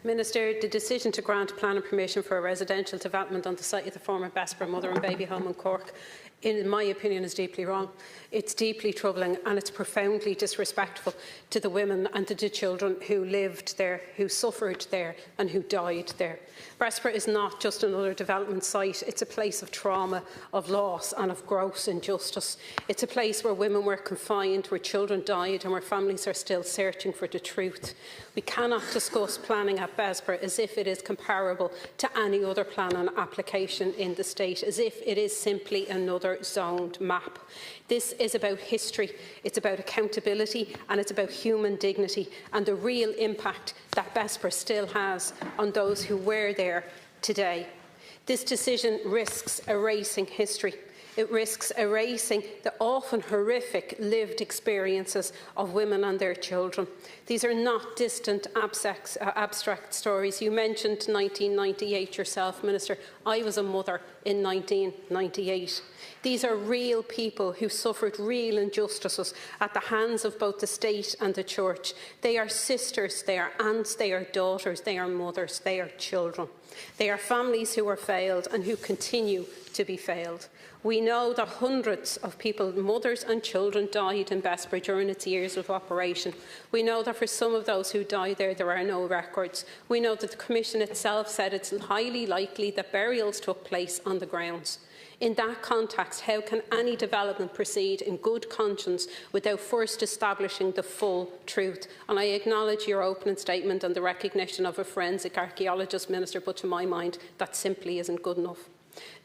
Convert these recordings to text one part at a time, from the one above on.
Minister, the decision to grant planning permission for a residential development on the site of the former Bessborough mother and baby home in Cork, in my opinion, is deeply wrong. It's deeply troubling and it's profoundly disrespectful to the women and to the children who lived there, who suffered there and who died there. Bessborough is not just another development site, it's a place of trauma, of loss and of gross injustice. It's a place where women were confined, where children died and where families are still searching for the truth. We cannot discuss planning at Bessborough as if it is comparable to any other planning application in the state, as if it is simply another zoned map. This is about history, it's about accountability and it's about human dignity and the real impact that Bessborough still has on those who were there today. This decision risks erasing history. It risks erasing the often horrific lived experiences of women and their children. These are not distant abstract stories. You mentioned 1998 yourself, Minister. I was a mother in 1998. These are real people who suffered real injustices at the hands of both the state and the church. They are sisters, they are aunts, they are daughters, they are mothers, they are children. They are families who were failed and who continue to be failed. We know that hundreds of people, mothers and children, died in Bessborough during its years of operation. We know that for some of those who died there are no records. We know that the Commission itself said it's highly likely that burials took place on the grounds. In that context, how can any development proceed in good conscience without first establishing the full truth? And I acknowledge your opening statement and the recognition of a forensic archaeologist, Minister, but to my mind, that simply isn't good enough.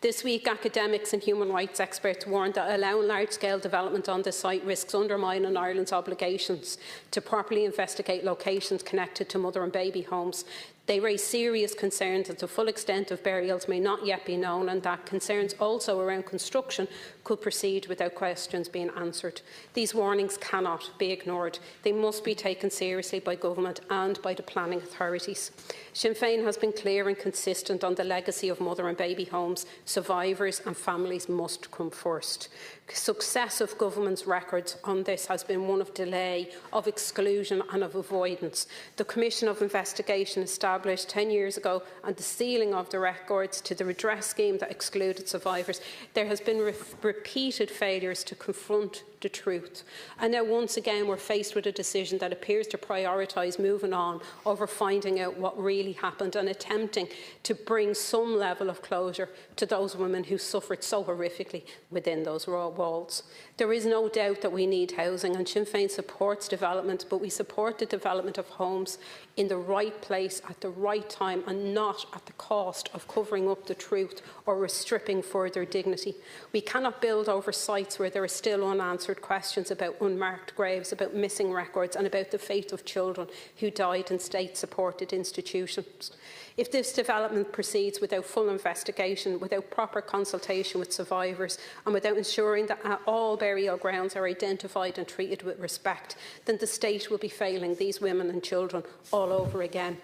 This week, academics and human rights experts warned that allowing large-scale development on this site risks undermining Ireland's obligations to properly investigate locations connected to mother and baby homes. They raise serious concerns that the full extent of burials may not yet be known and that concerns also around construction could proceed without questions being answered. These warnings cannot be ignored. They must be taken seriously by government and by the planning authorities. Sinn Féin has been clear and consistent on the legacy of mother and baby homes. Survivors and families must come first. Successive governments' records on this has been one of delay, of exclusion and of avoidance. The Commission of Investigation established 10 years ago and the sealing of the records to the redress scheme that excluded survivors. There has been repeated failures to confront the truth. And now once again we're faced with a decision that appears to prioritise moving on over finding out what really happened and attempting to bring some level of closure to those women who suffered so horrifically within those walls. There is no doubt that we need housing and Sinn Féin supports development, but we support the development of homes in the right place at the right time and not at the cost of covering up the truth or restricting further dignity. We cannot build over sites where there are still unanswered questions about unmarked graves, about missing records and about the fate of children who died in state-supported institutions. If this development proceeds without full investigation, without proper consultation with survivors and without ensuring that all burial grounds are identified and treated with respect, then the state will be failing these women and children all over again.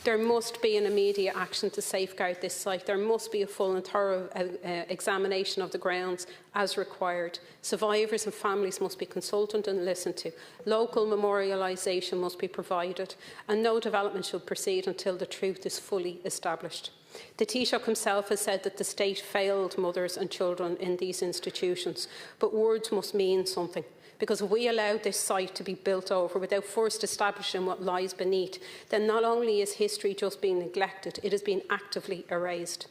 There must be an immediate action to safeguard this site. There must be a full and thorough examination of the grounds as required. Survivors and families must be consulted and listened to. Local memorialisation must be provided and no development should proceed until the truth is fully established. The Taoiseach himself has said that the state failed mothers and children in these institutions, but words must mean something. Because if we allow this site to be built over without first establishing what lies beneath, then not only is history just being neglected, it is being actively erased.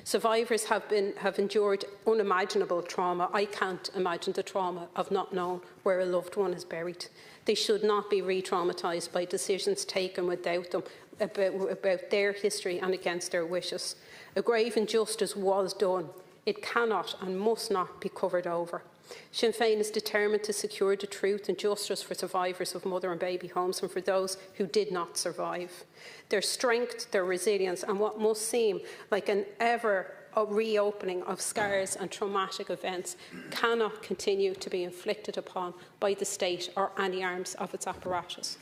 Survivors have endured unimaginable trauma. I can't imagine the trauma of not knowing where a loved one is buried. They should not be re-traumatised by decisions taken without them about their history and against their wishes. A grave injustice was done. It cannot and must not be covered over. Sinn Féin is determined to secure the truth and justice for survivors of mother and baby homes and for those who did not survive. Their strength, their resilience and what must seem like an ever reopening of scars and traumatic events cannot continue to be inflicted upon by the state or any arms of its apparatus.